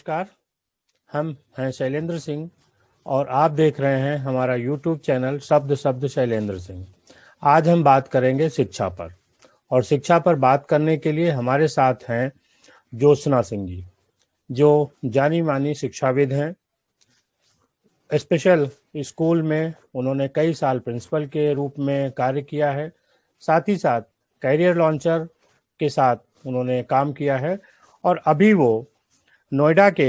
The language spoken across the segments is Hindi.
नमस्कार। हम हैं शैलेंद्र सिंह और आप देख रहे हैं हमारा यूट्यूब चैनल शब्द शब्द शैलेंद्र सिंह। आज हम बात करेंगे शिक्षा पर, और शिक्षा पर बात करने के लिए हमारे साथ हैं ज्योत्सना सिंह जी, जो जानी मानी शिक्षाविद हैं। स्पेशल स्कूल में उन्होंने कई साल प्रिंसिपल के रूप में कार्य किया है। साथ ही साथ कैरियर लॉन्चर के साथ उन्होंने काम किया है, और अभी वो नोएडा के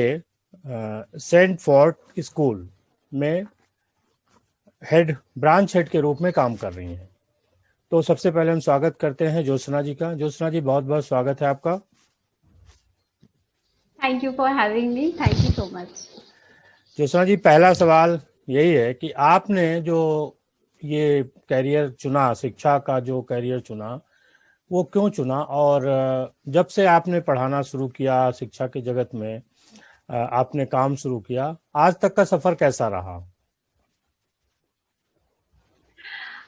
सेंट फोर्ट स्कूल में ब्रांच हेड के रूप में काम कर रही हैं। तो सबसे पहले हम स्वागत करते हैं ज्योत्सना जी का। ज्योत्सना जी, बहुत बहुत स्वागत है आपका। Thank you for having me. Thank you so much. Jyotsna जी, पहला सवाल यही है कि आपने जो ये कैरियर चुना, शिक्षा का जो कैरियर चुना, वो क्यों चुना, और जब से आपने पढ़ाना शुरू किया, शिक्षा के जगत में आपने काम शुरू किया, आज तक का सफर कैसा रहा?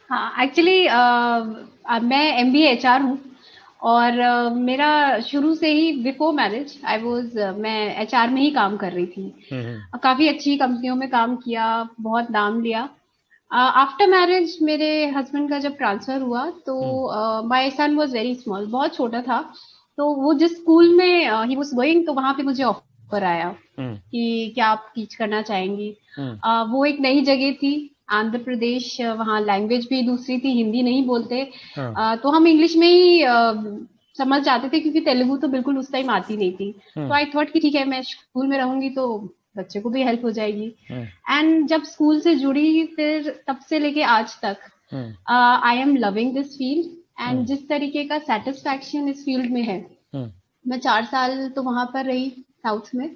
हाँ, एक्चुअली मैं MBA HR हूँ और मेरा शुरू से ही बिफोर मैरिज मैं HR में ही काम कर रही थी। काफी अच्छी कंपनियों में काम किया, बहुत नाम लिया। आफ्टर मैरिज मेरे हस्बैंड का जब ट्रांसफर हुआ तो my son was very small, बहुत छोटा था। तो वो जिस स्कूल में ही वाज गोइंग, तो वहां पे मुझे ऑफर आया कि क्या आप टीच करना चाहेंगी। वो एक नई जगह थी, आंध्र प्रदेश। वहाँ लैंग्वेज भी दूसरी थी, हिंदी नहीं बोलते। तो हम इंग्लिश में ही समझ जाते थे, क्योंकि तेलुगु तो बिल्कुल उस टाइम आती नहीं थी। तो आई थॉट कि ठीक है, मैं स्कूल में रहूंगी तो बच्चे को भी हेल्प हो जाएगी। एंड जब स्कूल से जुड़ी, फिर तब से लेके आज तक I am loving this field. And जिस तरीके का सेटिस्फैक्शन इस फील्ड में है, मैं 4 साल तो वहां पर रही साउथ में,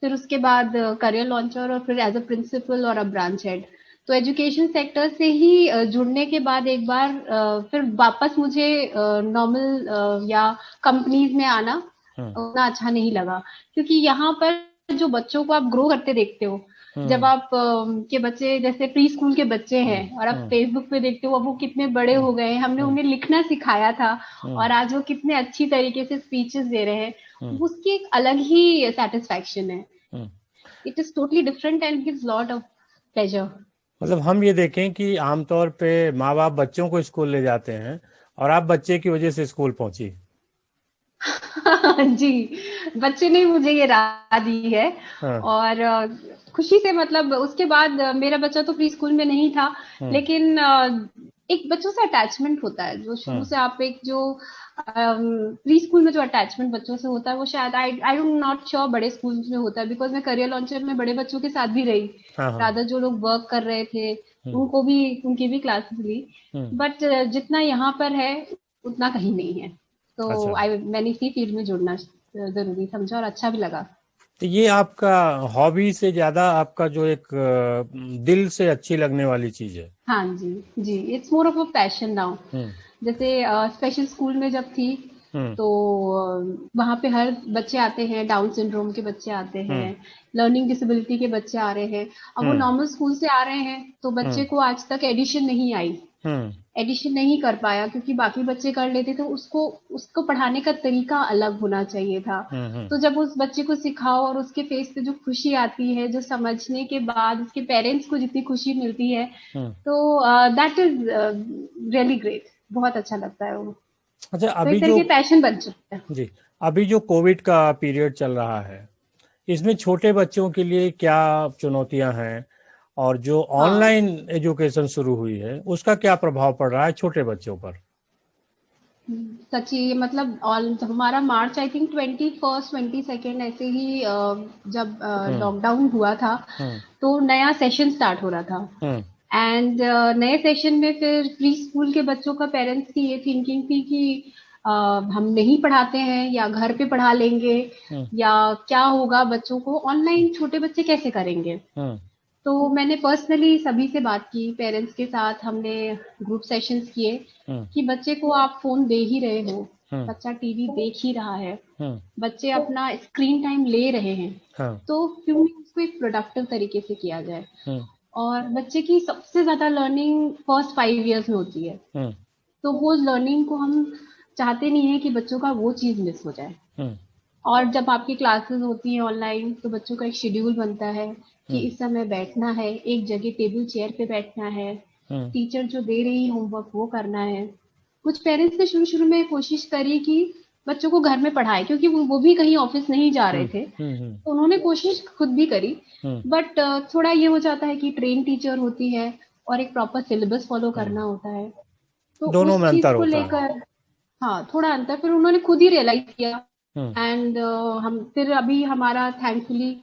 फिर उसके बाद करियर लॉन्चर, और फिर एज अ प्रिंसिपल और अ ब्रांच हेड। तो एजुकेशन सेक्टर से ही जुड़ने के बाद एक बार फिर वापस मुझे नॉर्मल या कंपनीज में आना उतना अच्छा नहीं लगा, क्योंकि यहाँ पर जो बच्चों को आप ग्रो करते देखते हो, जब आप के बच्चे जैसे प्री स्कूल के बच्चे हैं और आप फेसबुक पे देखते हो अब वो कितने बड़े हो गए हैं, हमने उन्हें लिखना सिखाया था और आज वो कितने अच्छी तरीके से स्पीचेस दे रहे हैं, उसकी एक अलग ही सेटिस्फैक्शन है। It is totally different and gives lot of pleasure. मतलब हम ये देखें कि आमतौर पे माँ बाप बच्चों को स्कूल ले जाते हैं, और आप बच्चे की वजह से स्कूल पहुंची। जी, बच्चे ने मुझे ये राह दी है। हाँ। और खुशी से, मतलब उसके बाद मेरा बच्चा तो प्री स्कूल में नहीं था, लेकिन एक बच्चों से अटैचमेंट होता है, जो शुरू से आप एक जो प्री स्कूल में जो अटैचमेंट बच्चों से होता है, वो शायद आई एम नॉट श्योर बड़े स्कूल में होता है, बिकॉज मैं करियर लॉन्चर में बड़े बच्चों के साथ भी रही। रादर जो लोग वर्क कर रहे थे उनको भी, उनकी भी क्लासेस ली, बट जितना यहाँ पर है उतना कहीं नहीं है। तो अच्छा, मैंने इसी फील्ड में जुड़ना जरूरी समझा और अच्छा भी लगा। तो ये आपका हॉबी से ज्यादा आपका जो एक दिल से अच्छी लगने वाली चीज है। हाँ जी, जी, it's more of a passion now. जैसे स्पेशल स्कूल में जब थी, तो वहाँ पे हर बच्चे आते हैं, डाउन सिंड्रोम के बच्चे आते हैं, लर्निंग डिसेबिलिटी के बच्चे आ रहे हैं। अब वो नॉर्मल स्कूल से आ रहे हैं, तो बच्चे को आज तक एडिशन नहीं आई, एडिशन नहीं कर पाया, क्योंकि बाकी बच्चे कर लेते थे। उसको उसको पढ़ाने का तरीका अलग होना चाहिए था। तो जब उस बच्चे को सिखाओ और उसके फेस पे जो खुशी आती है, जो समझने के बाद उसके पेरेंट्स को जितनी खुशी मिलती है, तो दैट इज रियली ग्रेट। बहुत अच्छा लगता है वो। अच्छा, तो अभी एक तरह जो के पैशन बन चुका है। जी, अभी जो कोविड का पीरियड चल रहा है, इसमें छोटे बच्चों के लिए क्या चुनौतियां हैं, और जो हाँ, ऑनलाइन एजुकेशन शुरू हुई है उसका क्या प्रभाव पड़ रहा है छोटे बच्चों पर? सच्ची, मतलब ऑल हमारा मार्च आई थिंक 21 22 ऐसे ही जब लॉकडाउन हुआ था, तो नया सेशन स्टार्ट हो रहा था। एंड नए सेशन में फिर प्री स्कूल के बच्चों का पेरेंट्स की ये थिंकिंग थी कि हम नहीं पढ़ाते हैं या घर पे पढ़ा लेंगे, या क्या होगा बच्चों को, ऑनलाइन छोटे बच्चे कैसे करेंगे। तो मैंने पर्सनली सभी से बात की, पेरेंट्स के साथ हमने ग्रुप सेशंस किए कि बच्चे को आप फोन दे ही रहे हो, बच्चा टीवी देख ही रहा है, बच्चे अपना स्क्रीन टाइम ले रहे हैं, तो क्यों नहीं उसको एक प्रोडक्टिव तरीके से किया जाए। और बच्चे की सबसे ज्यादा लर्निंग फर्स्ट 5 इयर्स में होती है, तो वो लर्निंग को हम चाहते नहीं है कि बच्चों का वो चीज मिस हो जाए। और जब आपकी क्लासेस होती हैं ऑनलाइन तो बच्चों का एक शेड्यूल बनता है कि इस समय बैठना है, एक जगह टेबल चेयर पे बैठना है, टीचर जो दे रही होमवर्क वो करना है। कुछ पेरेंट्स ने शुरू शुरू में कोशिश करी कि बच्चों को घर में पढ़ाए, क्योंकि वो भी कहीं ऑफिस नहीं जा रहे थे, तो उन्होंने कोशिश खुद भी करी। बट थोड़ा ये हो जाता है कि ट्रेन टीचर होती है और एक प्रॉपर सिलेबस फॉलो करना होता है, तो दोनों उस में चीज अंतर को होता है। लेकर हाँ थोड़ा अंतर फिर उन्होंने खुद ही रियलाइज किया। एंड हम फिर अभी हमारा थैंकफुली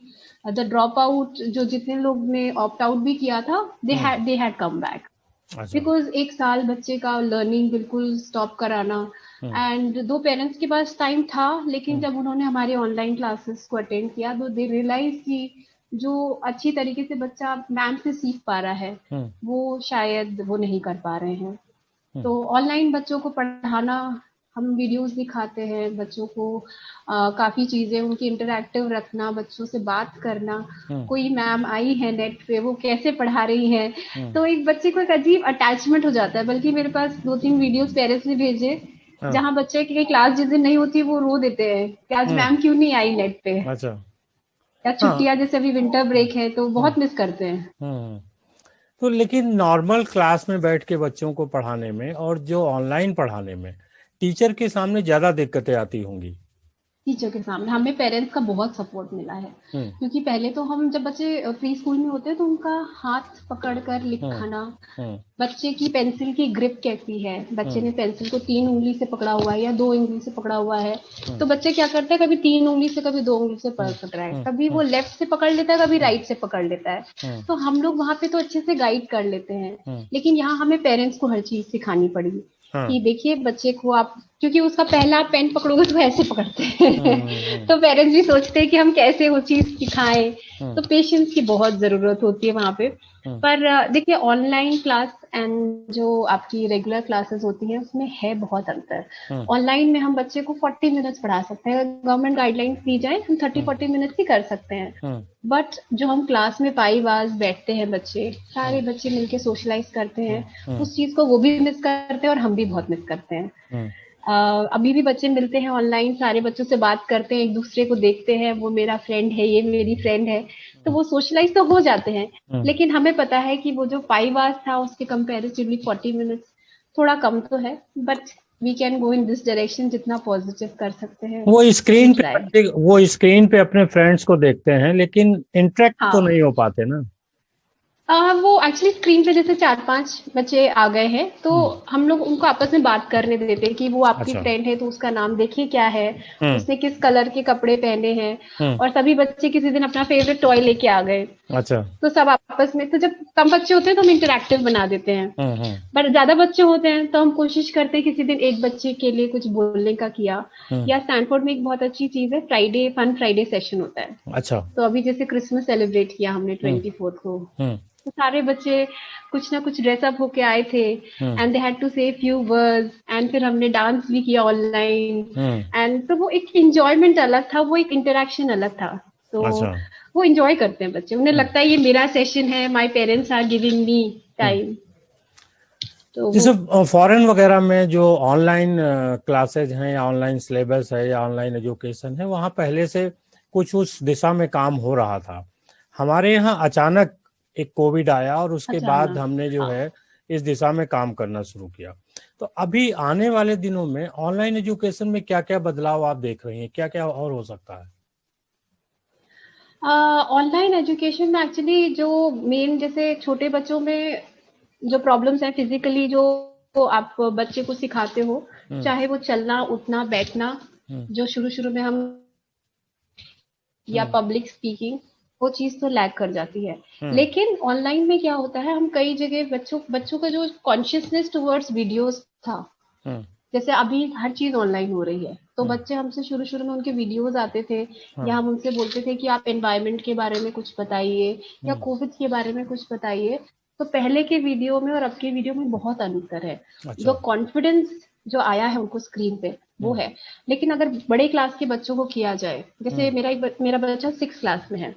द ड्रॉप आउट जो जितने लोग ने ऑप्ट आउट भी किया था, दे हैड कम बैक, अच्छा। बिकॉज एक साल बच्चे का लर्निंग बिल्कुल स्टॉप कराना। एंड दो पेरेंट्स के पास टाइम था, लेकिन जब उन्होंने हमारे ऑनलाइन क्लासेस को अटेंड किया तो दे रियलाइज कि जो अच्छी तरीके से बच्चा मैम से सीख पा रहा है वो शायद वो नहीं कर पा रहे हैं। तो ऑनलाइन बच्चों को पढ़ाना, हम वीडियोस दिखाते हैं बच्चों को, काफी चीजें उनकी इंटरैक्टिव रखना, बच्चों से बात करना, कोई मैम आई है नेट पे वो कैसे पढ़ा रही है, तो एक बच्चे को एक अजीब अटैचमेंट हो जाता है। बल्कि मेरे पास 2-3 वीडियोस पेरेंट्स ने भेजे जहाँ बच्चे की क्लास जिस दिन नहीं होती वो रो देते हैं कि आज मैम क्यों नहीं आई नेट पे, अच्छा। या हाँ। छुट्टियां जैसे अभी विंटर ब्रेक है तो बहुत मिस करते हैं। तो लेकिन नॉर्मल क्लास में बैठ के बच्चों को पढ़ाने में और जो ऑनलाइन पढ़ाने में टीचर के सामने ज्यादा दिक्कतें आती होंगी। टीचर के सामने हमें पेरेंट्स का बहुत सपोर्ट मिला है, क्योंकि पहले तो हम जब बच्चे प्री स्कूल में होते हैं तो उनका हाथ पकड़कर लिखाना, बच्चे की पेंसिल की ग्रिप कैसी है, बच्चे ने पेंसिल को 3 उंगली से पकड़ा हुआ है या 2 उंगली से पकड़ा हुआ है, तो बच्चे क्या करते हैं कभी 3 उंगली से कभी 2 उंगली से पकड़ रहा है, कभी वो लेफ्ट से पकड़ लेता है कभी राइट से पकड़ लेता है। तो हम लोग वहां पे तो अच्छे से गाइड कर लेते हैं, लेकिन यहाँ हमें पेरेंट्स को हर चीज सिखानी पड़ी कि देखिए बच्चे को आप, क्योंकि उसका पहला आप पेन पकड़ोगे तो ऐसे पकड़ते हैं तो पेरेंट्स भी सोचते हैं कि हम कैसे वो चीज सिखाएं, तो पेशेंस की बहुत जरूरत होती है वहां पे। पर देखिए ऑनलाइन क्लास एंड जो आपकी रेगुलर क्लासेस होती हैं उसमें है बहुत अंतर। ऑनलाइन में हम बच्चे को 40 मिनट्स पढ़ा सकते हैं, गवर्नमेंट गाइडलाइंस दी जाए हम 30-40 मिनट्स ही कर सकते हैं। बट जो हम क्लास में 5 आवर्स बैठते हैं, बच्चे सारे बच्चे मिलके सोशलाइज करते हैं, उस चीज को वो भी मिस करते हैं और हम भी बहुत मिस करते हैं। अभी भी बच्चे मिलते हैं ऑनलाइन, सारे बच्चों से बात करते हैं, एक दूसरे को देखते हैं, वो मेरा फ्रेंड है ये मेरी फ्रेंड है, तो वो सोशलाइज तो हो जाते हैं। लेकिन हमें पता है कि वो जो 5 आवर्स था उसके कंपैरेटिवली 40 मिनट्स थोड़ा कम तो है, but we can go in this direction, जितना पॉजिटिव कर सकते हैं वो स्क्रीन पे अपने फ्रेंड्स को देखते हैं लेकिन इंटरेक्ट तो नहीं हो पाते ना। वो एक्चुअली स्क्रीन पे जैसे 4-5 बच्चे आ गए हैं तो हम लोग उनको आपस में बात करने देते हैं कि वो आपकी फ्रेंड है तो उसका नाम देखिए क्या है, उसने किस कलर के कपड़े पहने हैं, और सभी बच्चे किसी दिन अपना फेवरेट टॉय लेके आ गए। अच्छा। तो सब आपस में, तो जब कम बच्चे होते हैं तो हम इंटरैक्टिव बना देते हैं, पर ज्यादा बच्चे होते हैं तो हम कोशिश करते हैं किसी दिन एक बच्चे के लिए कुछ बोलने का किया। या स्टैनफोर्ड में एक बहुत अच्छी चीज है, फ्राइडे फन फ्राइडे सेशन होता है। अच्छा। तो अभी जैसे क्रिसमस सेलिब्रेट किया हमने 24 को, तो सारे बच्चे कुछ ना कुछ ड्रेसअप होके आए थे एंड दे हैड टू से फ्यू वर्ड्स, एंड फिर हमने डांस भी किया ऑनलाइन, एंड तो वो एक एंजॉयमेंट अलग था, वो एक इंटरेक्शन अलग था। तो वो एंजॉय करते हैं बच्चे, उन्हें लगता है ये मेरा सेशन है, my parents are giving me time. तो जैसे फॉरेन वगैरह में जो ऑनलाइन क्लासेज हैं या ऑनलाइन सिलेबस है या ऑनलाइन एजुकेशन है, वहाँ पहले से कुछ उस दिशा में काम हो रहा था। हमारे यहाँ अचानक एक कोविड आया और उसके बाद हमने जो है इस दिशा में काम करना शुरू किया। तो अभी आने वाले दिनों में ऑनलाइन एजुकेशन में क्या क्या बदलाव आप देख रही हैं, क्या क्या और हो सकता है? ऑनलाइन एजुकेशन में एक्चुअली जो मेन, जैसे छोटे बच्चों में जो प्रॉब्लम्स है फिजिकली, जो आप बच्चे को सिखाते हो, चाहे वो चलना उठना बैठना, जो शुरू शुरू में हम, या पब्लिक स्पीकिंग, वो चीज तो लैग कर जाती है। लेकिन ऑनलाइन में क्या होता है, हम कई जगह बच्चों का जो कॉन्शियसनेस टुवर्ड्स वीडियोस था, जैसे अभी हर चीज ऑनलाइन हो रही है, तो बच्चे हमसे शुरू शुरू में उनके वीडियोस आते थे, या हम उनसे बोलते थे कि आप एनवायरनमेंट के बारे में कुछ बताइए या कोविड के बारे में कुछ बताइए। तो पहले के वीडियो में और अब के वीडियो में बहुत अंतर है। जो कॉन्फिडेंस जो आया है उनको स्क्रीन पे वो है, लेकिन अगर बड़े क्लास के बच्चों को किया जाए, जैसे मेरा बच्चा 6 क्लास में है,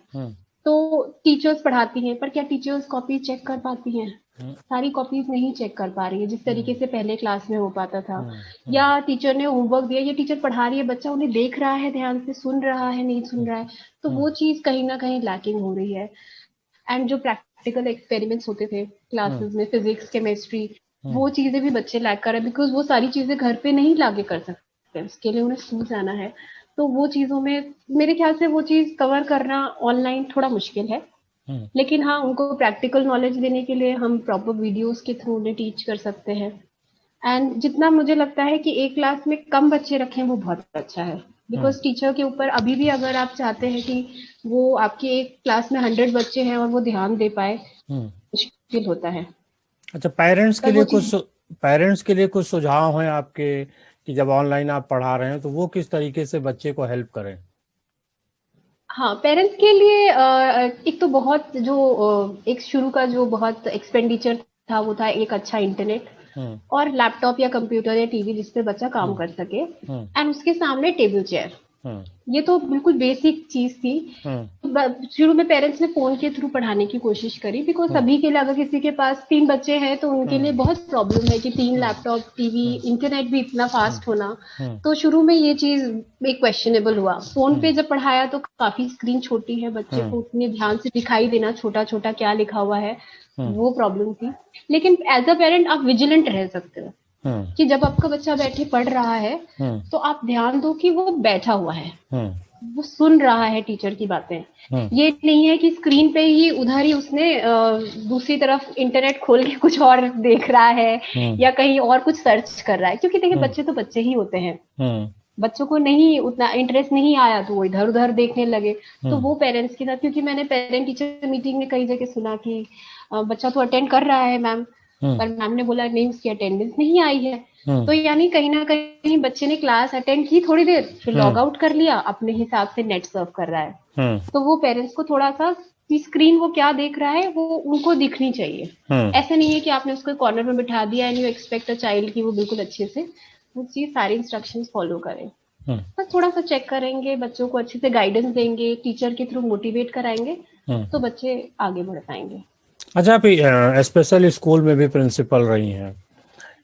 तो टीचर्स पढ़ाती हैं, पर क्या टीचर्स कॉपी चेक कर पाती हैं? सारी कॉपीज नहीं चेक कर पा रही है जिस तरीके से पहले क्लास में हो पाता था। या टीचर ने होमवर्क दिया, या टीचर पढ़ा रही है, बच्चा उन्हें देख रहा है, ध्यान से सुन रहा है, नहीं सुन रहा है, तो वो चीज कहीं ना कहीं लैकिंग हो रही है। एंड जो प्रैक्टिकल एक्सपेरिमेंट्स होते थे क्लासेस में, फिजिक्स, केमिस्ट्री, वो चीजें भी बच्चे लैक कर रहे हैं, बिकॉज वो सारी चीजें घर पे नहीं लाके कर सकते, उसके लिए उन्हें स्कूल जाना है। तो वो चीजों में मेरे ख्याल से वो चीज कवर करना ऑनलाइन थोड़ा मुश्किल है। लेकिन हाँ, उनको प्रैक्टिकल नॉलेज देने के लिए हम प्रॉपर वीडियोस के थ्रू उन्हें टीच कर सकते हैं। एंड जितना मुझे लगता है कि एक क्लास में कम बच्चे रखें वो बहुत अच्छा है, बिकॉज टीचर के ऊपर अभी भी अगर आप चाहते हैं कि वो आपकी एक क्लास में 100 बच्चे हैं और वो ध्यान दे पाए, मुश्किल होता है। अच्छा, पेरेंट्स के लिए कुछ सुझाव हैं आपके कि जब ऑनलाइन आप पढ़ा रहे हैं तो वो किस तरीके से बच्चे को हेल्प करें? हाँ, पेरेंट्स के लिए एक तो बहुत जो एक शुरू का जो बहुत एक्सपेंडिचर था वो था एक अच्छा इंटरनेट और लैपटॉप या कंप्यूटर या टीवी जिस पे बच्चा काम कर सके, एंड उसके सामने टेबल चेयर। ये तो बिल्कुल बेसिक चीज थी। शुरू में पेरेंट्स ने फोन के थ्रू पढ़ाने की कोशिश करी, बिकॉज सभी के लिए, अगर किसी के पास 3 बच्चे हैं तो उनके लिए बहुत प्रॉब्लम है कि 3 लैपटॉप, टीवी, इंटरनेट भी इतना फास्ट होना। तो शुरू में ये चीज एक क्वेश्चनेबल हुआ। फोन पे जब पढ़ाया तो काफी स्क्रीन छोटी है, बच्चे को उतने ध्यान से दिखाई देना छोटा छोटा क्या लिखा हुआ है, वो प्रॉब्लम थी। लेकिन एज अ पेरेंट आप विजिलेंट रह सकते हो कि जब आपका बच्चा बैठे पढ़ रहा है तो आप ध्यान दो कि वो बैठा हुआ है, वो सुन रहा है टीचर की बातें। ये नहीं है कि स्क्रीन पे ही उधर ही उसने दूसरी तरफ इंटरनेट खोल के कुछ और देख रहा है या कहीं और कुछ सर्च कर रहा है, क्योंकि देखिए बच्चे तो बच्चे ही होते हैं। बच्चों को नहीं उतना इंटरेस्ट नहीं आया तो वो इधर उधर देखने लगे। तो वो पेरेंट्स के साथ, क्योंकि मैंने पेरेंट टीचर मीटिंग में कई जगह सुना कि बच्चा तो अटेंड कर रहा है मैम, पर मैम ने बोला नहीं उसकी अटेंडेंस नहीं आई है। तो यानी कहीं ना कहीं बच्चे ने क्लास अटेंड की थोड़ी देर, फिर लॉग आउट कर लिया, अपने हिसाब से नेट सर्फ कर रहा है। तो वो पेरेंट्स को थोड़ा सा कि स्क्रीन वो क्या देख रहा है वो उनको दिखनी चाहिए। ऐसा नहीं है कि आपने उसको कॉर्नर में बिठा दिया and you expect a child कि वो बिल्कुल अच्छे से वो चीज सारी इंस्ट्रक्शंस फॉलो करे। बस थोड़ा सा चेक करेंगे, बच्चों को अच्छे से गाइडेंस देंगे, टीचर के थ्रू मोटिवेट कराएंगे तो बच्चे आगे बढ़ पाएंगे। अच्छा, आप स्पेशल स्कूल में भी प्रिंसिपल रही हैं,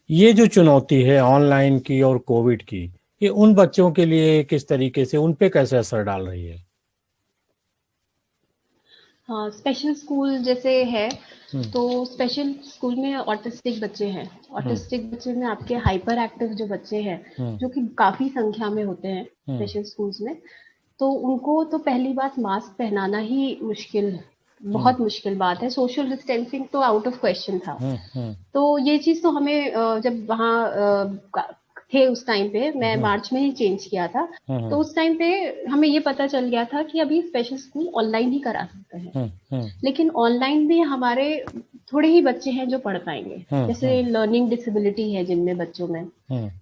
ये जो चुनौती है ऑनलाइन की और कोविड की, ये उन बच्चों के लिए किस तरीके से, उन पे कैसे असर डाल रही है? हाँ, स्पेशल स्कूल जैसे है तो स्पेशल स्कूल में ऑटिस्टिक बच्चे हैं। ऑटिस्टिक बच्चे में आपके हाइपर एक्टिव जो बच्चे हैं जो कि काफी संख्या में होते हैं स्पेशल स्कूल्स में, तो उनको तो पहली बात मास्क पहनाना ही मुश्किल, बहुत मुश्किल बात है। सोशल डिस्टेंसिंग तो आउट ऑफ क्वेश्चन था। तो ये चीज तो हमें जब वहाँ थे उस टाइम पे, मैं मार्च में ही चेंज किया था, तो उस टाइम पे हमें ये पता चल गया था कि अभी स्पेशल स्कूल ऑनलाइन ही करा सकते हैं। लेकिन ऑनलाइन भी हमारे थोड़े ही बच्चे हैं जो पढ़ पाएंगे, जैसे लर्निंग डिसेबिलिटी है जिनमें बच्चों में,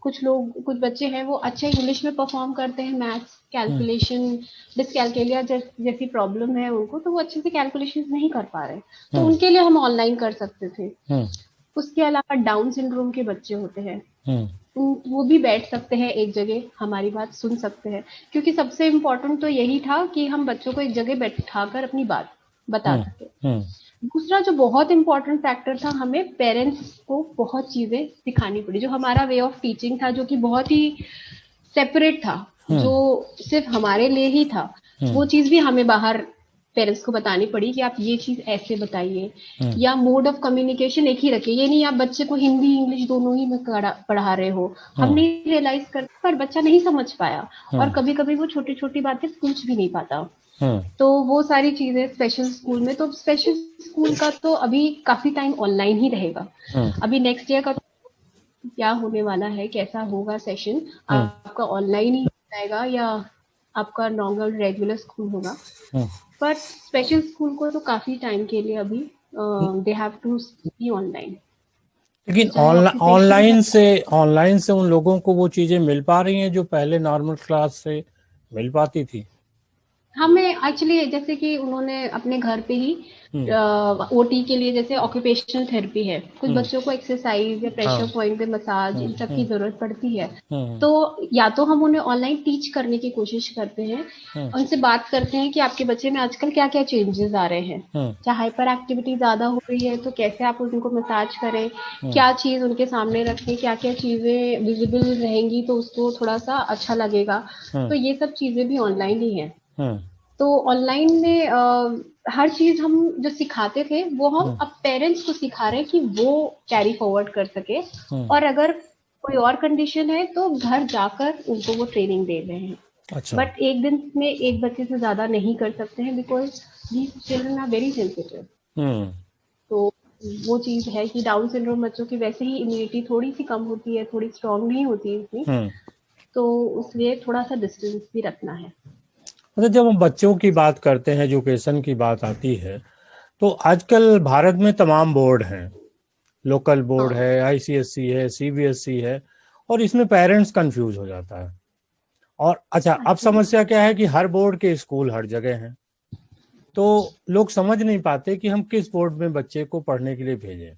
कुछ बच्चे हैं वो अच्छे इंग्लिश में परफॉर्म करते हैं, मैथ्स, कैलकुलेशन, डिसकैलकुलिया जैसी प्रॉब्लम है उनको, तो वो अच्छे से कैलकुलेशन नहीं कर पा रहे, तो उनके लिए हम ऑनलाइन कर सकते थे। उसके अलावा डाउन सिंड्रोम के बच्चे होते हैं, वो भी बैठ सकते हैं एक जगह, हमारी बात सुन सकते हैं, क्योंकि सबसे इम्पोर्टेंट तो यही था कि हम बच्चों को एक जगह बैठाकर अपनी बात बता सके। दूसरा जो बहुत इम्पोर्टेंट फैक्टर था, हमें पेरेंट्स को बहुत चीजें सिखानी पड़ी। जो हमारा वे ऑफ टीचिंग था जो कि बहुत ही सेपरेट था, जो सिर्फ हमारे लिए ही था, वो चीज भी हमें बाहर पेरेंट्स को बतानी पड़ी कि आप ये चीज ऐसे बताइए, या मोड ऑफ कम्युनिकेशन एक ही रखिए। ये नहीं आप बच्चे को हिंदी इंग्लिश दोनों ही में पढ़ा रहे हो। हम नहीं रियलाइज करते पर बच्चा नहीं समझ पाया, और कभी कभी वो छोटी छोटी बातें पूछ भी नहीं पाता। तो वो सारी चीजें स्पेशल स्कूल में, तो स्पेशल स्कूल का तो अभी काफी टाइम ऑनलाइन ही रहेगा। अभी नेक्स्ट ईयर का क्या होने वाला है, कैसा होगा सेशन, आपका ऑनलाइन ही जाएगा या आपका नॉर्मल रेगुलर स्कूल होगा। पर स्पेशल स्कूल को तो काफी टाइम के लिए अभी they have to be online. लेकिन ऑनलाइन से उन लोगों को वो चीजें मिल पा रही हैं जो पहले नॉर्मल क्लास से मिल पाती थी? हमें एक्चुअली जैसे कि उन्होंने अपने घर पे ही ओटी के लिए जैसे ऑक्यूपेशनल थेरेपी है, कुछ बच्चों को एक्सरसाइज या प्रेशर हाँ। पॉइंट पे मसाज इन सब की जरूरत पड़ती है। हम्म। तो या तो हम उन्हें ऑनलाइन टीच करने की कोशिश करते हैं, हम्म। उनसे बात करते हैं कि आपके बच्चे में आजकल क्या क्या चेंजेस आ रहे हैं, हम्म। क्या हाइपर एक्टिविटी ज्यादा हो रही है तो कैसे आप उनको मसाज करें, हम्म। क्या चीज उनके सामने रखें, क्या क्या चीजें विजिबल रहेंगी तो उसको थोड़ा सा अच्छा लगेगा। हम्म। तो ये सब चीजें भी ऑनलाइन ही है। हम्म। तो ऑनलाइन में हर चीज हम जो सिखाते थे वो हम हम्म। अब पेरेंट्स को सिखा रहे हैं कि वो कैरी फॉरवर्ड कर सके। हम्म। और अगर कोई और कंडीशन है तो घर जाकर उनको वो ट्रेनिंग दे रहे हैं। अच्छा। बट एक दिन में एक बच्चे से ज्यादा नहीं कर सकते हैं, because these children are very sensitive. Hmm. तो वो चीज है कि डाउन सिंड्रोम बच्चों की वैसे ही इम्यूनिटी थोड़ी सी कम होती है, थोड़ी स्ट्रांग नहीं होती है इतनी। हम्म। तो उसलिए थोड़ा सा डिस्टेंस भी रखना है। मतलब जब हम बच्चों की बात करते हैं, एजुकेशन की बात आती है, तो आजकल भारत में तमाम बोर्ड हैं। लोकल बोर्ड हाँ है, आईसीएसई है, सीबीएसई है, और इसमें पेरेंट्स कंफ्यूज हो जाता है। और अच्छा, अब एक्चुअली समस्या क्या है कि हर बोर्ड के स्कूल हर जगह हैं, तो लोग समझ नहीं पाते कि हम किस बोर्ड में बच्चे को पढ़ने के लिए भेजें।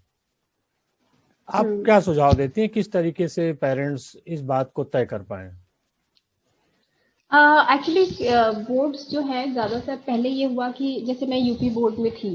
आप क्या सुझाव देती हैं, किस तरीके से पेरेंट्स इस बात को तय कर पाए? एक्चुअली बोर्ड्स जो है ज्यादातर पहले ये हुआ कि जैसे मैं यूपी बोर्ड में थी,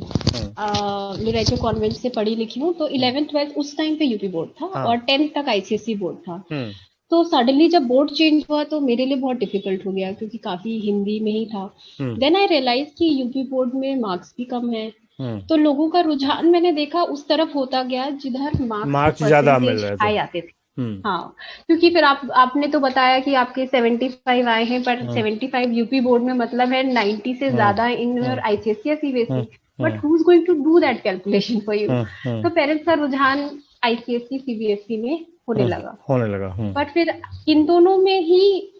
हम्म। लिरेचो कॉन्वेंट से पढ़ी लिखी हूँ, तो हम्म। 11th 12th उस टाइम पे यूपी बोर्ड था हाँ। और 10th तक आईसीएसई बोर्ड था। हम्म। तो सडनली जब बोर्ड चेंज हुआ तो मेरे लिए बहुत डिफिकल्ट हो गया क्योंकि काफी हिंदी में ही था। हम्म। देन आई रियलाइज कि यूपी बोर्ड में मार्क्स भी कम है। हम्म। तो लोगों का रुझान मैंने देखा उस तरफ होता गया जिधर मार्क्स के मार्क्स ज्यादा मिल परसेंटेज रहे थे। हाई आते थे। हम्म। हाँ, क्योंकि फिर आपने तो बताया कि आपके 75 आए हैं, पर हम्म। 75 यूपी बोर्ड में मतलब है 90 से हम्म। ज्यादा इन योर हम्म। आईसीएसई या hmm. CBSE. But hmm. Who is going to do that calculation for you? Hmm. Hmm. तो पेरेंट्स का रुझान आईसीएसई सीबीएसई में होने लगा। होने लगा। हम्म। बट फिर इन दोनों में ही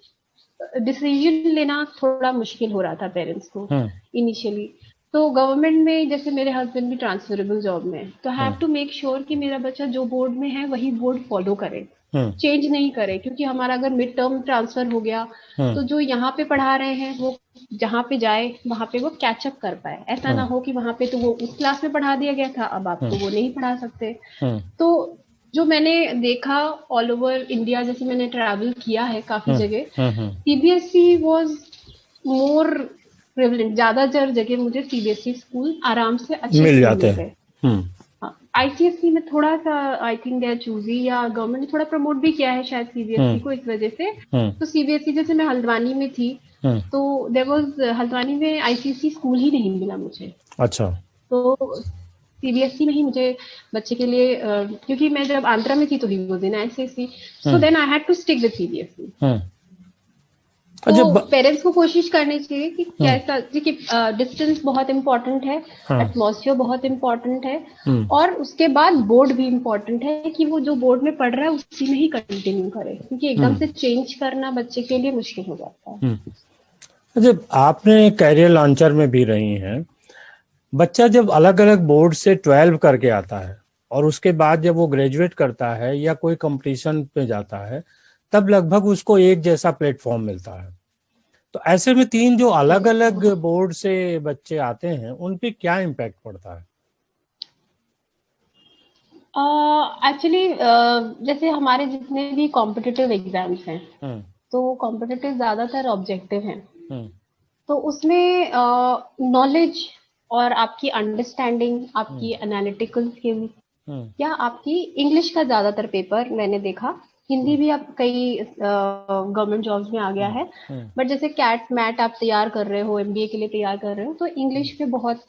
डिसीजन लेना थोड़ा मुश्किल हो रहा था पेरेंट्स को हम्म। इनिशियली। तो गवर्नमेंट में जैसे मेरे हस्बैंड भी ट्रांसफरेबल जॉब में है, तो have hmm. To make sure कि मेरा बच्चा जो बोर्ड में है वही बोर्ड फॉलो करे, हम्म। चेंज नहीं करे। क्योंकि हमारा अगर मिड टर्म ट्रांसफर हो गया हम्म। तो जो यहाँ पे पढ़ा रहे हैं वो जहाँ पे जाए वहां पे वो कैचअप कर पाए। ऐसा ना हम्म। हो कि वहां पे तो वो उस क्लास में पढ़ा दिया गया था, अब हम्म। आपको वो नहीं पढ़ा सकते। हम्म। तो जो मैंने देखा ऑल ओवर इंडिया, जैसे मैंने ट्रैवल किया है काफी हम्म। जगह, hmm. CBSE was more prevalent. ज्यादातर जगह मुझे सीबीएसई स्कूल आराम से अच्छे मिल स्कूल जाते मिल हैं। गए। हम्म। हाँ, आईसीएसई में थोड़ा सा I think they are choosy, या गवर्नमेंट ने थोड़ा प्रमोट भी किया है शायद हम्म। सीबीएसई को इस वजह से। हम्म। तो सीबीएसई जैसे मैं हल्द्वानी में थी, हम्म। तो देयर वाज हल्द्वानी में आईसीएसई स्कूल ही नहीं मिला मुझे। अच्छा। तो सीबीएसई में ही मुझे बच्चे के लिए क्योंकि मैं जब आंध्रा में थी तो ही वो दिन ICSE, so hmm. Then I had to stick with CBSE. Hmm. तो अच्छा पेरेंट्स को कोशिश करनी चाहिए कि हम्म। कैसा, देखिए डिस्टेंस बहुत इम्पोर्टेंट है, हाँ। एटमॉस्फेयर बहुत इम्पोर्टेंट है, हम्म। और उसके बाद बोर्ड भी इम्पोर्टेंट है कि वो जो बोर्ड में पढ़ रहा है उसी में ही कंटिन्यू करे, क्योंकि एकदम हम्म। से चेंज करना बच्चे के लिए मुश्किल हो जाता है। हम्म। अच्छा, आपने कैरियर लॉन्चर में भी रही हैं। बच्चा जब अलग अलग बोर्ड से 12 करके आता है और उसके बाद जब वो ग्रेजुएट करता है या कोई कंपटीशन पे जाता है, तब लगभग उसको एक जैसा प्लेटफॉर्म मिलता है। तो ऐसे में तीन जो अलग अलग बोर्ड से बच्चे आते हैं, उन पे क्या इम्पैक्ट पड़ता है? एक्चुअली जैसे हमारे जितने भी कॉम्पिटिटिव एग्जाम्स हैं, हम्म। तो कॉम्पिटिटिव ज्यादातर ऑब्जेक्टिव हैं। हम्म। तो उसमें नॉलेज और आपकी अंडरस्टैंडिंग, हम्म। आपकी एनालिटिकल स्किल्स, हम्म। या आपकी इंग्लिश का ज्यादातर पेपर मैंने देखा। हिंदी भी अब कई गवर्नमेंट जॉब्स में आ गया हम्म। है। हम्म। बट जैसे कैट मैट आप तैयार कर रहे हो, एमबीए के लिए तैयार कर रहे हो, तो इंग्लिश पे बहुत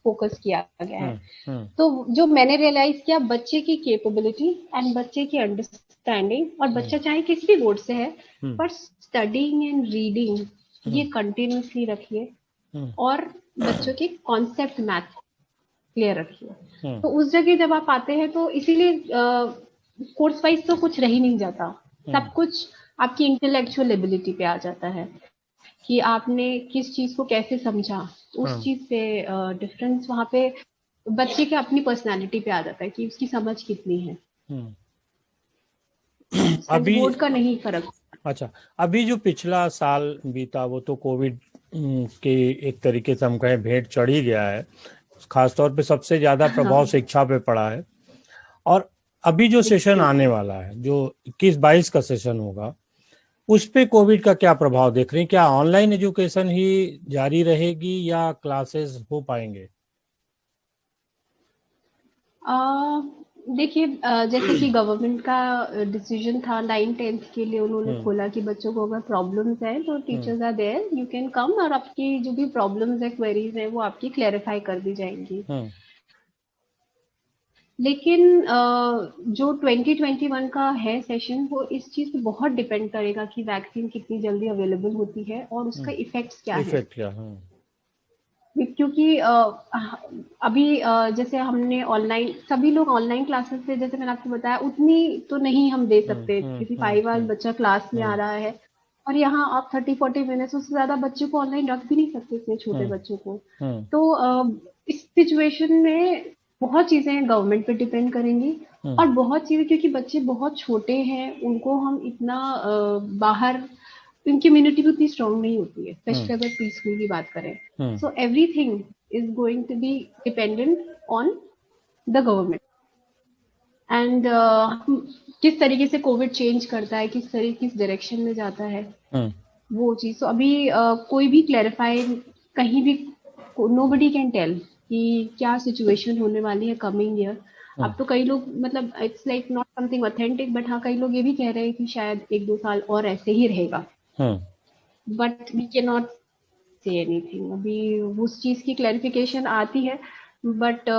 फोकस किया गया है। हम्म। हम्म। तो जो मैंने रियलाइज किया, बच्चे की कैपेबिलिटी एंड बच्चे की अंडरस्टैंडिंग, और हम्म। बच्चा चाहे किसी भी बोर्ड से है, हम्म। पर स्टडिंग एंड रीडिंग ये हम्म। कंटिन्यूसली रखिए, हम्म। और बच्चों के कॉन्सेप्ट मैथ क्लियर रखिए। हम्म। तो उस जगह जब आप आते हैं तो इसीलिए कोर्स वाइज तो कुछ रह ही नहीं जाता, हम्म। सब कुछ आपकी इंटेलेक्चुअल एबिलिटी पे आ जाता है कि आपने किस चीज को कैसे समझा। उस हम्म। चीज से डिफरेंस वहां पे बच्चे के अपनी पर्सनालिटी पे आ जाता है कि उसकी समझ कितनी है। हम्म। सिर्फ अभी बोर्ड का नहीं फर्क। अच्छा, अभी जो पिछला साल बीता वो तो कोविड के एक तरीके से हम कहें भेंट चढ़ ही गया है। खासतौर पे सबसे ज्यादा प्रभाव हाँ शिक्षा पे पड़ा है। और अभी जो सेशन बिल्कुल। आने वाला है, जो 21-22 का सेशन होगा, उस पे कोविड का क्या प्रभाव देख रहे हैं? क्या ऑनलाइन एजुकेशन ही जारी रहेगी या क्लासेस हो पाएंगे? अ, देखिए, जैसे कि गवर्नमेंट का डिसीजन था 9th-10th के लिए, उन्होंने हम्म। खोला कि बच्चों को अगर प्रॉब्लम्स हैं तो hmm. Teachers are there, you can come, और आपकी जो भी प्रॉब्लम्स है, क्वेरीज हैं, वो आपकी क्लेरिफाई कर दी जाएंगी। हम्म। लेकिन जो 2021 का है सेशन, वो इस चीज़ पे बहुत डिपेंड करेगा कि वैक्सीन कितनी जल्दी अवेलेबल होती है और उसका इफेक्ट्स क्या है। इफेक्ट क्या? हम्म। क्योंकि अभी जैसे हमने ऑनलाइन, सभी लोग ऑनलाइन क्लासेस से, जैसे मैंने आपको बताया, उतनी तो नहीं हम दे हम्म। सकते, हम्म। क्योंकि हम्म। 5 आवर्स बच्चा क्लास में आ हम्म। रहा है। और यहाँ आप 30-40 मिनट्स, उससे ज्यादा बच्चे को ऑनलाइन रख भी नहीं सकते, इतने छोटे हम्म। बच्चों को। हम्म। तो इस सिचुएशन में बहुत चीजें गवर्नमेंट पे डिपेंड करेंगी। हम्म। और बहुत चीजें, क्योंकि बच्चे बहुत छोटे हैं, उनको हम इतना बाहर, इनकी इम्यूनिटी भी उतनी स्ट्रांग नहीं होती है, हम्म। स्पेशली अगर प्री स्कूल की बात करें। Hmm. So everything is going to be dependent on the government. And किस तरीके से कोविड चेंज करता है, किस डायरेक्शन में जाता है, हम्म। वो चीज तो अभी कोई भी क्लैरिफाई कहीं भी, नो बडी कैन टेल कि क्या सिचुएशन होने वाली है कमिंग ईयर। हम्म। अब तो कई लोग, मतलब it's like not something authentic, but हाँ, कई लोग ये भी कह रहे हैं कि शायद 1-2 साल और ऐसे ही रहेगा। Hmm. But we can not say anything, अभी उस चीज की क्लैरिफिकेशन आती है। But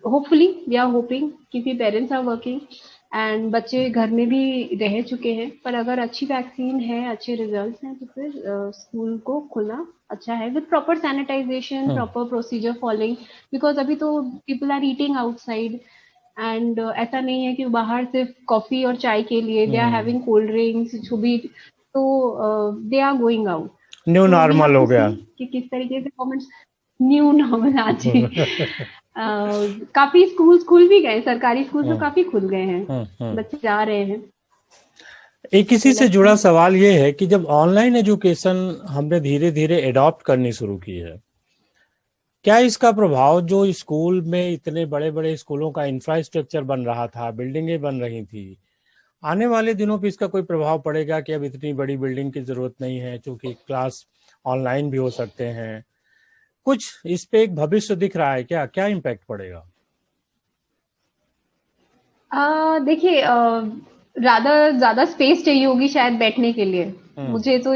hopefully we are hoping, क्योंकि पेरेंट्स आर वर्किंग एंड बच्चे घर में भी रह चुके हैं, पर अगर अच्छी वैक्सीन है, अच्छे रिजल्ट्स हैं, तो फिर स्कूल को खुलना अच्छा है, with proper sanitization, hmm. Proper procedure following. Because अभी तो people are eating outside, and ऐसा नहीं है कि बाहर सिर्फ कॉफी और चाय के लिए, they are hmm. Having cold drinks जो भी, तो they are going out. New तो वी हैव नॉर्मल टू हो सी गया। कि किस तरीके से गवर्नमेंट न्यू नॉर्मल आ जी। काफी स्कूल खुल भी गए, सरकारी स्कूल तो हम्म। काफी खुल गए हैं, हम्म। हम्म। बच्चे जा रहे हैं। एक इसी तो से लेट्स जुड़ा सी। सवाल ये है कि जब ऑनलाइन एजुकेशन हमने धीरे धीरे एडॉप्ट करनी शुरू की है, क्या इसका प्रभाव, जो स्कूल में इतने बड़े बड़े स्कूलों का इंफ्रास्ट्रक्चर बन रहा था, बिल्डिंगें बन रही थी, आने वाले दिनों पे इसका कोई प्रभाव पड़ेगा कि अब इतनी बड़ी बिल्डिंग की जरूरत नहीं है, क्योंकि क्लास ऑनलाइन भी हो सकते हैं? कुछ इस पे एक भविष्य दिख रहा है क्या? क्या इम्पैक्ट पड़ेगा? देखिए, ज्यादा ज्यादा स्पेस चाहिए होगी शायद बैठने के लिए। हम्म। मुझे तो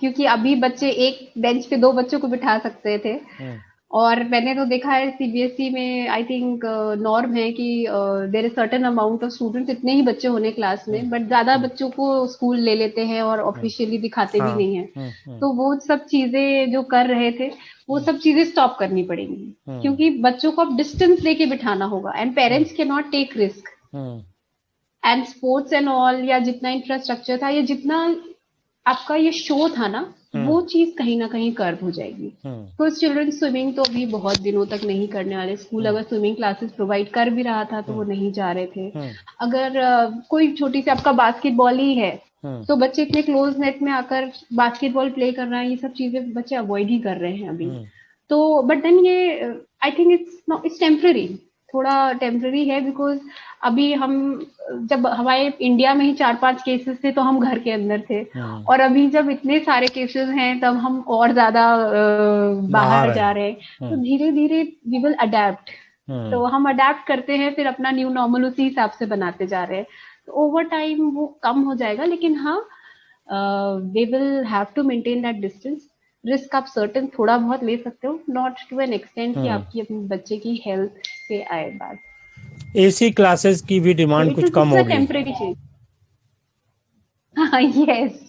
क्योंकि अभी बच्चे एक बेंच पे 2 बच्चों को बिठा सकते थे, हम्म। और मैंने तो देखा है सीबीएसई में, आई थिंक नॉर्म है कि there is certain amount of students, इतने ही बच्चे होने क्लास हम्म। में, बट ज्यादा हम्म। बच्चों को स्कूल ले लेते हैं और हम्म। ऑफिशियली दिखाते भी हाँ। नहीं है। हम्म। हम्म। तो वो सब चीजें जो कर रहे थे, वो हम्म। सब चीजें स्टॉप करनी पड़ेंगी, हम्म। क्योंकि बच्चों को अब डिस्टेंस लेके बिठाना होगा, and hmm. Parents can not take risk. Hmm. And sports and all, या जितना इंफ्रास्ट्रक्चर था, या जितना आपका ये शो था ना, हम्म। वो चीज कहीं ना कहीं कर्व हो जाएगी। हम्म। कुछ चिल्ड्रन स्विमिंग तो अभी बहुत दिनों तक नहीं करने वाले, स्कूल हम्म। अगर स्विमिंग क्लासेस प्रोवाइड कर भी रहा था तो वो हम्म। नहीं जा रहे थे। हम्म। अगर कोई छोटी सी आपका बास्केटबॉल ही है, हम्म। तो बच्चे इतने क्लोज नेट में आकर बास्केटबॉल प्ले कर रहे हैं, ये सब चीजें बच्चे अवॉइड ही कर रहे हैं अभी। हम्म। तो बट देन ये, आई थिंक इट्स टेम्पररी, थोड़ा टेम्पररी है, बिकॉज अभी हम, जब हमारे इंडिया में ही 4-5 केसेस थे तो हम घर के अंदर थे, हम्म। और अभी जब इतने सारे केसेस हैं तब हम और ज्यादा बाहर बाहर है। जा रहे हैं। तो हम्म। धीरे धीरे वी विल अडेप्ट। हम्म। तो हम अडेप्ट करते हैं, फिर अपना न्यू नॉर्मल उसी हिसाब से बनाते जा रहे हैं। तो ओवर टाइम वो कम हो जाएगा, लेकिन हाँ, they will have to maintain that distance. Risk आप सर्टेन थोड़ा बहुत ले सकते हो, नॉट टू एन एक्सटेंड कि हम्म। आपकी अपने बच्चे की हेल्थ पे आए बात। एसी क्लासेस की भी तो डिमांड कुछ इट्स कम इट्स अ होगी? Temporary change. हाँ, यस।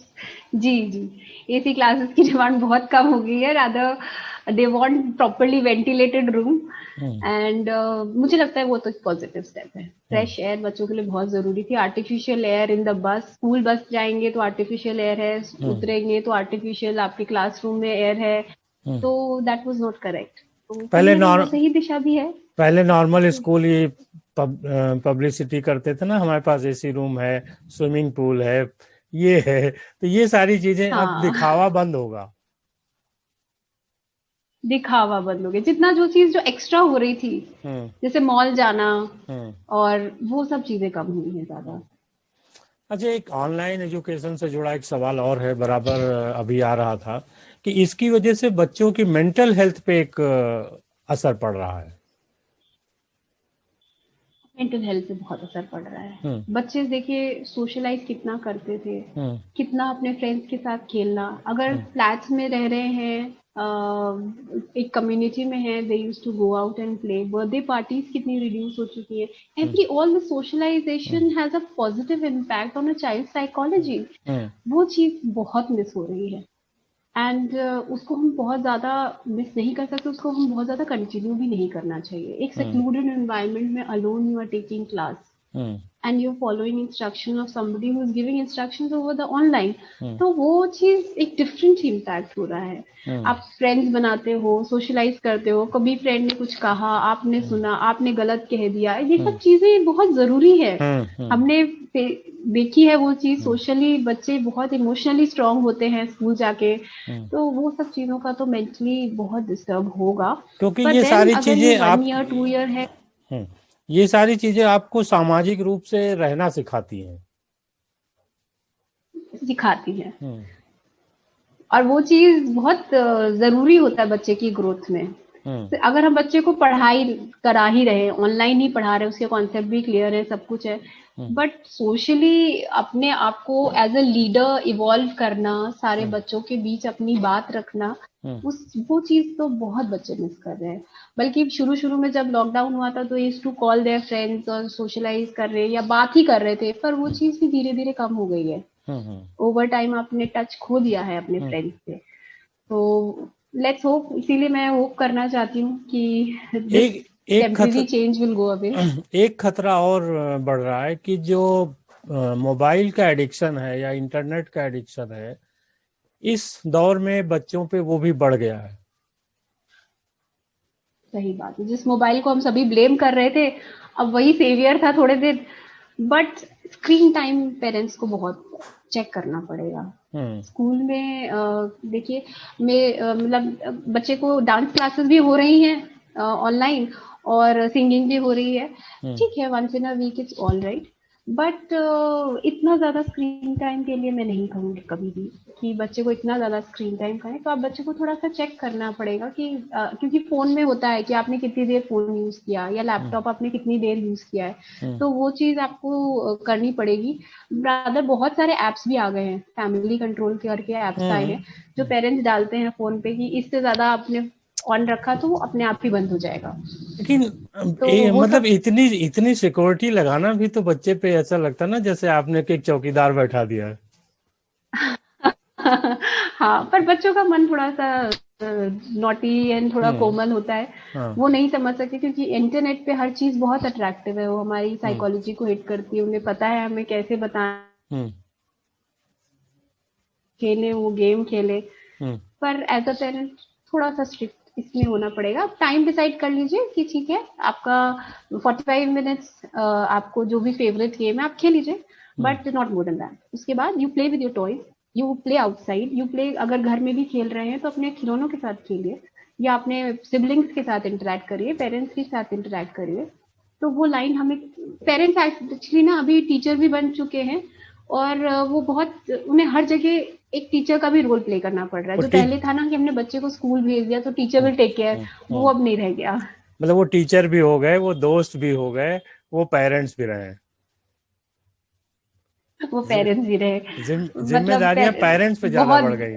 जी, जी। एसी क्लासेस की डिमांड बहुत कम हो गई है, rather they want properly ventilated room. Hmm. And मुझे लगता है वो तो एक पॉजिटिव स्टेप है। हम्म। फ्रेश एयर बच्चों के लिए बहुत जरूरी थी, artificial air in the bus, school bus जाएंगे तो आर्टिफिशियल एयर है, हम्म। उतरेंगे तो आर्टिफिशियल आपके क्लासरूम में एयर है। हम्म। तो दैट वाज नॉट करेक्ट, तो कहीं पहले ना कहीं वो सही दिशा भी है। पहले नॉर्मल स्कूल ये पब्लिसिटी करते थे ना, हमारे पास एसी रूम है, स्विमिंग पूल है, ये है, तो ये सारी चीजें अब हाँ। दिखावा बंद होगा। दिखावा बंद हो गया, जितना जो चीज जो एक्स्ट्रा हो रही थी, जैसे मॉल जाना और वो सब चीजें कम हुई हैं ज्यादा। अच्छा, एक ऑनलाइन एजुकेशन से जुड़ा एक सवाल और है, बराबर अभी आ रहा था कि इसकी वजह से बच्चों की मेंटल हेल्थ पे एक असर पड़ रहा है। मेंटल हेल्थ पे बहुत असर पड़ रहा है। बच्चे देखिए सोशलाइज कितना करते थे, कितना अपने फ्रेंड्स के साथ खेलना। अगर फ्लैट्स में रह रहे हैं, एक कम्युनिटी में है, they used to go out and play. Birthday parties कितनी रिड्यूस हो चुकी है। Every all the socialization has a positive impact on a child psychology. वो चीज बहुत मिस हो रही है एंड उसको हम बहुत ज़्यादा मिस नहीं कर सकते, उसको हम बहुत ज़्यादा कंटिन्यू भी नहीं करना चाहिए। एक सेक्लूडेड एनवायरनमेंट में alone you are taking class and you are following instruction of somebody who is giving instructions over the online, तो वो चीज एक डिफरेंट इम्पैक्ट हो रहा है। आप फ्रेंड्स बनाते हो, सोशलाइज करते हो, कभी फ्रेंड ने कुछ कहा, आपने सुना, आपने गलत कह दिया, ये सब चीजें बहुत जरूरी है। हमने देखी है वो चीज। सोशली बच्चे बहुत इमोशनली स्ट्रांग होते हैं स्कूल जाके, तो वो सब चीजों का तो मेंटली बहुत डिस्टर्ब होगा। क्योंकि पर ये देन सारी अगर ये चीजें 1 ईयर 2 ईयर है, ये सारी चीजें आपको सामाजिक रूप से रहना सिखाती हैं, सिखाती है। और वो चीज बहुत जरूरी होता है बच्चे की ग्रोथ में। तो अगर हम बच्चे को पढ़ाई करा ही रहे, ऑनलाइन ही पढ़ा रहे, उसके कॉन्सेप्ट भी क्लियर है, सब कुछ है, बट सोशली अपने आप को एज अ लीडर इवॉल्व करना, सारे बच्चों के बीच अपनी बात रखना, वो चीज तो बहुत बच्चे मिस कर रहे हैं। बल्कि शुरू शुरू में जब लॉकडाउन हुआ था तो used to call their friends और सोशलाइज कर रहे या बात ही कर रहे थे, पर वो चीज भी धीरे धीरे कम हो गई है। ओवर टाइम आपने टच खो दिया है अपने फ्रेंड्स से। तो लेट्स होप, इसीलिए मैं होप करना चाहती हूँ कि this temporary change will go away. एक खतरा और बढ़ रहा है कि जो मोबाइल का एडिक्शन है या इंटरनेट का एडिक्शन है, इस दौर में बच्चों पे वो भी बढ़ गया है। सही बात है, जिस मोबाइल को हम सभी ब्लेम कर रहे थे, अब वही सेवियर था थोड़े देर। बट स्क्रीन टाइम पेरेंट्स को बहुत चेक करना पड़ेगा। स्कूल में देखिए, मतलब बच्चे को डांस क्लासेस भी हो रही हैं ऑनलाइन, और सिंगिंग भी हो रही है। ठीक है, once in a week it's all right, but इतना ज्यादा स्क्रीन टाइम के लिए मैं नहीं कहूँगी कभी भी कि बच्चे को इतना ज्यादा स्क्रीन टाइम करें। तो आप बच्चे को थोड़ा सा चेक करना पड़ेगा कि क्योंकि फोन में होता है कि आपने कितनी देर फोन यूज किया या लैपटॉप आपने कितनी देर यूज किया है, तो वो चीज आपको करनी पड़ेगी। रादर बहुत सारे एप्स भी आ गए हैं, फैमिली कंट्रोल करके एप्स आए हैं, जो पेरेंट्स डालते हैं फोन पे कि इससे ज्यादा आपने ऑन रखा तो वो अपने आप ही बंद हो जाएगा। लेकिन तो मतलब इतनी इतनी सिक्योरिटी लगाना भी तो बच्चे पे ऐसा लगता है ना जैसे आपने एक चौकीदार बैठा दिया है। हाँ, पर बच्चों का मन थोड़ा सा नॉटी एंड थोड़ा कोमल होता है। वो नहीं समझ सकते क्योंकि इंटरनेट पे हर चीज बहुत अट्रैक्टिव है, वो हमारी साइकोलॉजी को हिट करती है। उन्हें पता है हमें कैसे बताना, खेले वो गेम खेले। पर एज अ पेरेंट थोड़ा सा स्ट्रिक्ट इसमें होना पड़ेगा। आप टाइम डिसाइड कर लीजिए कि ठीक है, आपका 45 मिनट्स आपको जो भी फेवरेट गेम है आप खेल लीजिए, but not more than that. उसके बाद you play with your toys, you play outside, you play, अगर घर में भी खेल रहे हैं तो अपने खिलौनों के साथ खेलिए या अपने सिबलिंग्स के साथ इंटरेक्ट करिए, पेरेंट्स के साथ इंटरेक्ट करिए। तो वो लाइन हमें, पेरेंट्स एक्चुअली ना अभी टीचर भी बन चुके हैं, और वो बहुत, उन्हें हर जगह एक टीचर का भी रोल प्ले करना पड़ रहा है। जो पहले था ना कि हमने बच्चे को स्कूल भेज दिया तो टीचर विल टेक केयर, वो अब नहीं रह गया। मतलब वो टीचर भी हो गए, वो दोस्त भी हो गए, वो पेरेंट्स भी रहे, वो पेरेंट्स भी रहे। मतलब जिम्मेदारियां पेरेंट्स पे ज्यादा बढ़ बहुत गई।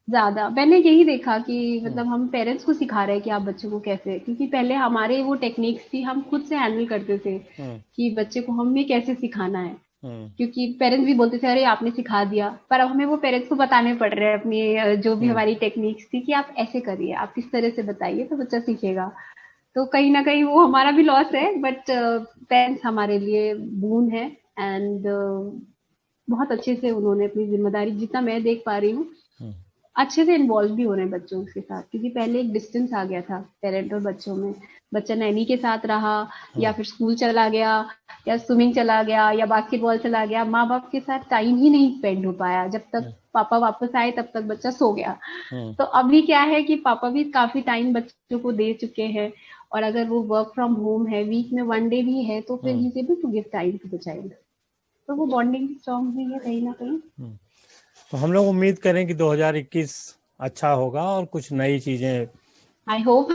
ज्यादा मैंने यही देखा कि मतलब हम पेरेंट्स को सिखा रहे हैं कि आप बच्चों को कैसे, क्योंकि पहले हमारे वो टेक्निक्स थी, हम खुद से हैंडल करते थे कि बच्चे को हमें कैसे सिखाना है, क्योंकि पेरेंट्स भी बोलते थे अरे आपने सिखा दिया, पर अब हमें वो पेरेंट्स को बताने पड़ रहे हैं अपनी जो भी हमारी टेक्निक्स थी कि आप ऐसे करिए, आप किस तरह से बताइए तो बच्चा सीखेगा। तो कहीं ना कहीं वो हमारा भी लॉस है, बट पेरेंट्स हमारे लिए बून है। एंड बहुत अच्छे से उन्होंने अपनी जिम्मेदारी, जितना मैं देख पा रही हूँ, अच्छे से इन्वॉल्व भी हो रहे हैं बच्चों के साथ, क्योंकि पहले एक डिस्टेंस आ गया था पेरेंट और बच्चों में। बच्चा नैनी के साथ रहा, या हम्म, फिर स्कूल चला गया, या स्विमिंग चला गया, या बास्केटबॉल चला गया, माँ बाप के साथ टाइम ही नहीं स्पेंड हो पाया। जब तक हम्म, पापा वापस आए तब तक बच्चा सो गया। हम्म, तो अभी क्या है कि पापा भी काफी टाइम बच्चों को दे चुके हैं, और अगर वो वर्क फ्रॉम होम है, वीक में वन डे भी है, तो फिर hmm, he is able to give time to the child. तो वो बॉन्डिंग स्ट्रॉन्ग हुई है कहीं ना कहीं। हम्म। तो हम लोग उम्मीद करें कि 2021 अच्छा होगा और कुछ नई चीजें। I hope.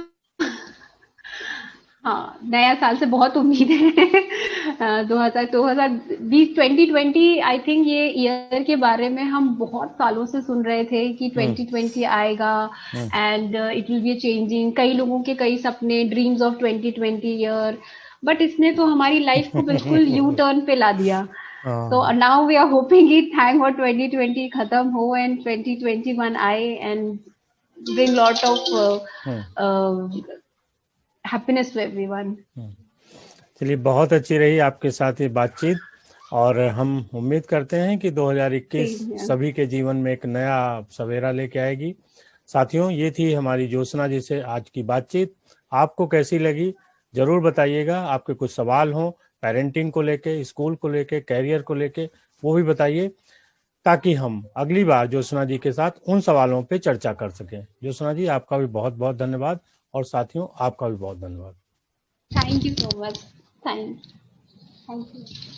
हाँ, नया साल से बहुत उम्मीद है। 2020 2020, आई थिंक ये ईयर के बारे में हम बहुत सालों से सुन रहे थे कि हम्म, 2020 आएगा, hmm, and it will be changing. कई लोगों के कई सपने, ड्रीम्स ऑफ 2020 ईयर, बट इसने तो हमारी लाइफ को बिल्कुल यू टर्न पे ला दिया। तो हाँ, नाउ वी आर होपिंग कि थैंक गॉड 2020 खत्म हो एंड 2021 आए, and bring lot of hmm, happiness to everyone. हम्म। चलिए, बहुत अच्छी रही आपके साथ ये बातचीत, और हम उम्मीद करते हैं कि 2021 Same here. सभी के जीवन में एक नया सवेरा लेके आएगी। साथियों, ये थी हमारी ज्योत्सना जी से आज की बातचीत। आपको कैसी लगी जरूर बताइएगा। आपके कुछ सवाल हों पेरेंटिंग को लेके, स्कूल को लेके, कैरियर को लेके, वो भी बताइए, ताकि हम अगली बार ज्योत्सना जी के साथ उन सवालों पे चर्चा कर सकें। ज्योत्सना जी, आपका भी बहुत बहुत धन्यवाद, और साथियों आपका भी बहुत धन्यवाद। Thank you so much. Thank you.